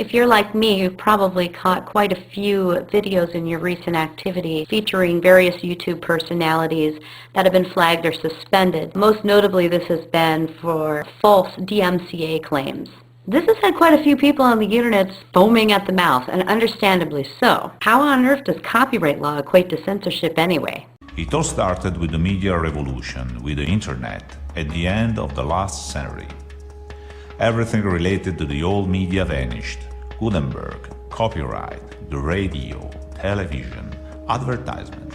If you're like me, you've probably caught quite a few videos in your recent activity featuring various YouTube personalities that have been flagged or suspended. Most notably, this has been for false DMCA claims. This has had quite a few people on the internet foaming at the mouth, and understandably so. How on earth does copyright law equate to censorship anyway? It all started with the media revolution, with the internet, at the end of the last century. Everything related to the old media vanished. Gutenberg, copyright, the radio, television, advertisement.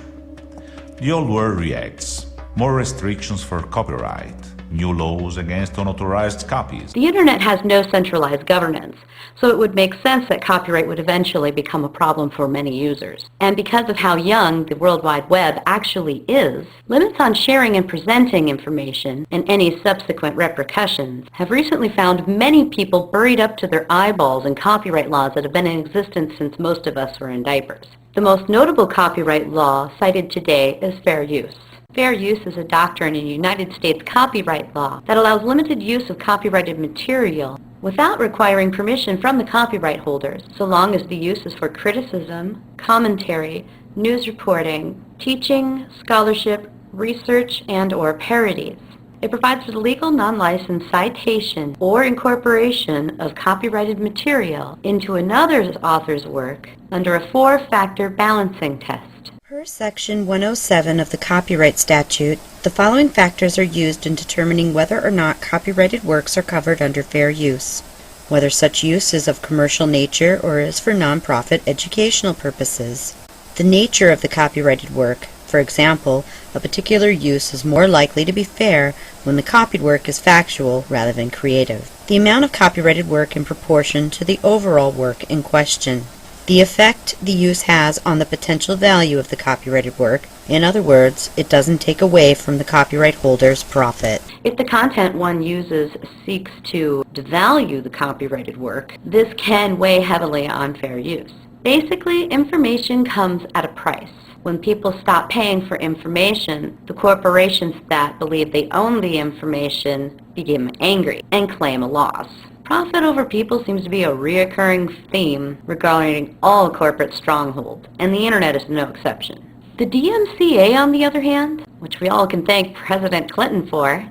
The old world reacts. More restrictions for copyright, new laws against unauthorized copies. The internet has no centralized governance, so it would make sense that copyright would eventually become a problem for many users. And because of how young the World Wide Web actually is, limits on sharing and presenting information and any subsequent repercussions have recently found many people buried up to their eyeballs in copyright laws that have been in existence since most of us were in diapers. The most notable copyright law cited today is fair use. Fair use is a doctrine in United States copyright law that allows limited use of copyrighted material without requiring permission from the copyright holders, so long as the use is for criticism, commentary, news reporting, teaching, scholarship, research, and/or parodies. It provides for the legal non-licensed citation or incorporation of copyrighted material into another author's work under a four-factor balancing test. Per Section 107 of the Copyright Statute, the following factors are used in determining whether or not copyrighted works are covered under fair use: whether such use is of commercial nature or is for non-profit educational purposes, the nature of the copyrighted work. For example, a particular use is more likely to be fair when the copied work is factual rather than creative. The amount of copyrighted work in proportion to the overall work in question. The effect the use has on the potential value of the copyrighted work. In other words, it doesn't take away from the copyright holder's profit. If the content one uses seeks to devalue the copyrighted work, this can weigh heavily on fair use. Basically, information comes at a price. When people stop paying for information, the corporations that believe they own the information become angry and claim a loss. Profit over people seems to be a reoccurring theme regarding all corporate strongholds, and the internet is no exception. The DMCA, on the other hand, which we all can thank President Clinton for,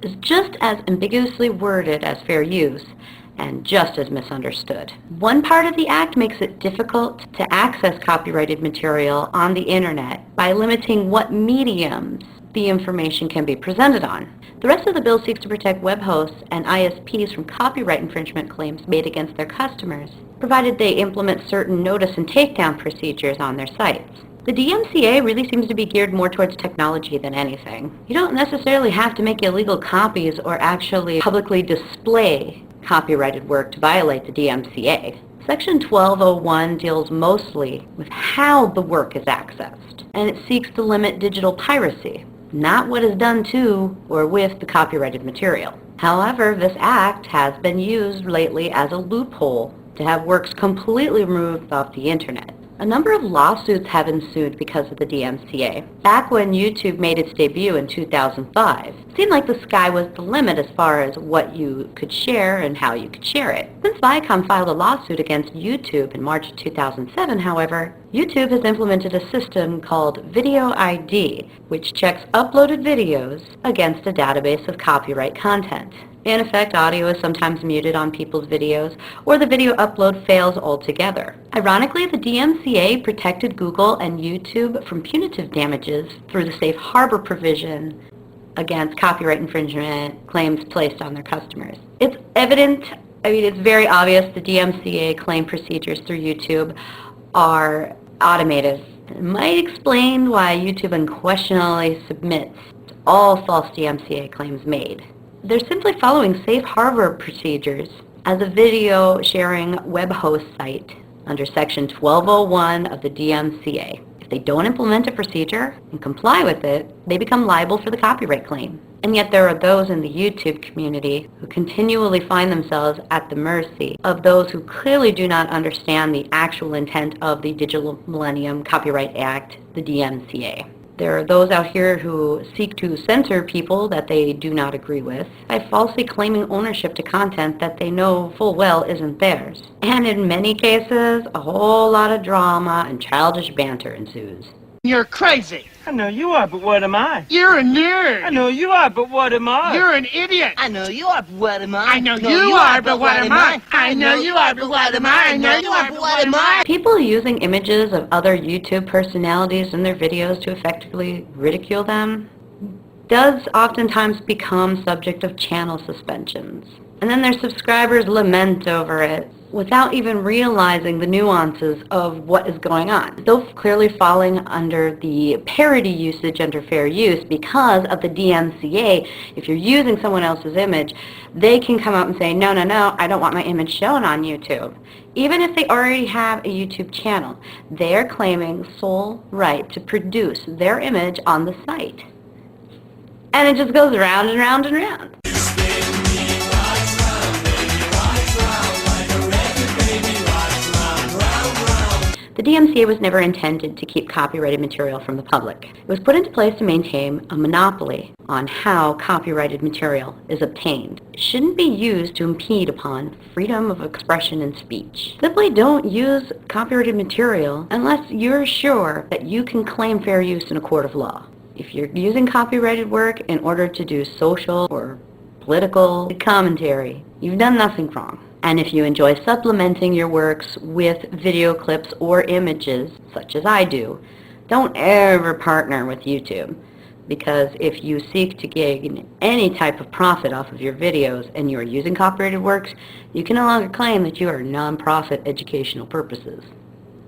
is just as ambiguously worded as fair use and just as misunderstood. One part of the act makes it difficult to access copyrighted material on the internet by limiting what mediums the information can be presented on. The rest of the bill seeks to protect web hosts and ISPs from copyright infringement claims made against their customers, provided they implement certain notice and takedown procedures on their sites. The DMCA really seems to be geared more towards technology than anything. You don't necessarily have to make illegal copies or actually publicly display copyrighted work to violate the DMCA. Section 1201 deals mostly with how the work is accessed, and it seeks to limit digital piracy, not what is done to or with the copyrighted material. However, this act has been used lately as a loophole to have works completely removed off the internet. A number of lawsuits have ensued because of the DMCA. Back when YouTube made its debut in 2005, it seemed like the sky was the limit as far as what you could share and how you could share it. Since Viacom filed a lawsuit against YouTube in March of 2007, however, YouTube has implemented a system called Video ID, which checks uploaded videos against a database of copyright content. In effect, audio is sometimes muted on people's videos, or the video upload fails altogether. Ironically, the DMCA protected Google and YouTube from punitive damages through the safe harbor provision against copyright infringement claims placed on their customers. It's it's very obvious the DMCA claim procedures through YouTube are automated. It might explain why YouTube unquestionably submits to all false DMCA claims made. They're simply following safe harbor procedures as a video sharing web host site under Section 1201 of the DMCA. If they don't implement a procedure and comply with it, they become liable for the copyright claim. And yet there are those in the YouTube community who continually find themselves at the mercy of those who clearly do not understand the actual intent of the Digital Millennium Copyright Act, the DMCA. There are those out here who seek to censor people that they do not agree with by falsely claiming ownership to content that they know full well isn't theirs. And in many cases, a whole lot of drama and childish banter ensues. You're crazy. I know you are, but what am I? You're a nerd. I know you are, but what am I? You're an idiot. I know you are, but what am I? I know you are, but what am I? I know you are, but what am I? I know you are, but what am I? People using images of other YouTube personalities in their videos to effectively ridicule them does oftentimes become subject of channel suspensions. And then their subscribers lament over it without even realizing the nuances of what is going on. Though clearly falling under the parody usage under fair use because of the DMCA, if you're using someone else's image, they can come out and say, no, I don't want my image shown on YouTube. Even if they already have a YouTube channel, they are claiming sole right to produce their image on the site. And it just goes round and round and round. The DMCA was never intended to keep copyrighted material from the public. It was put into place to maintain a monopoly on how copyrighted material is obtained. It shouldn't be used to impede upon freedom of expression and speech. Simply don't use copyrighted material unless you're sure that you can claim fair use in a court of law. If you're using copyrighted work in order to do social or political commentary, you've done nothing wrong. And if you enjoy supplementing your works with video clips or images, such as I do, don't ever partner with YouTube. Because if you seek to gain any type of profit off of your videos and you are using copyrighted works, you can no longer claim that you are non-profit educational purposes.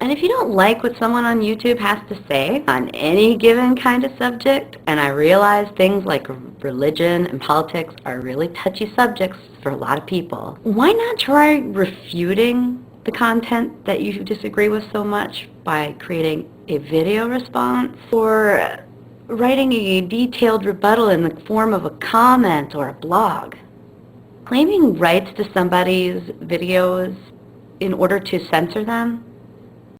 And if you don't like what someone on YouTube has to say on any given kind of subject, and I realize things like religion and politics are really touchy subjects for a lot of people, why not try refuting the content that you disagree with so much by creating a video response or writing a detailed rebuttal in the form of a comment or a blog? Claiming rights to somebody's videos in order to censor them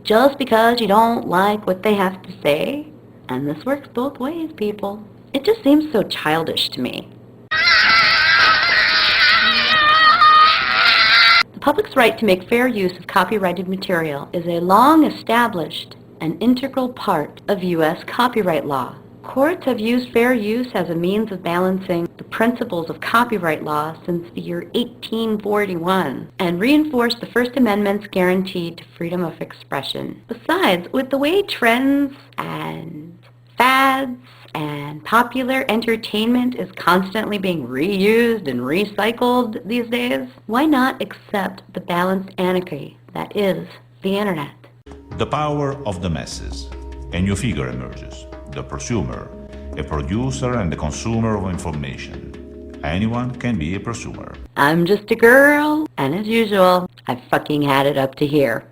just because you don't like what they have to say, and this works both ways, people. It just seems so childish to me. The public's right to make fair use of copyrighted material is a long-established and integral part of U.S. copyright law. Courts have used fair use as a means of balancing the principles of copyright law since the year 1841 and reinforced the First Amendment's guarantee to freedom of expression. Besides, with the way trends and fads and popular entertainment is constantly being reused and recycled these days, why not accept the balanced anarchy that is the internet? The power of the masses. A new figure emerges. The prosumer, a producer and a consumer of information. Anyone can be a prosumer. I'm just a girl, and as usual, I fucking had it up to here.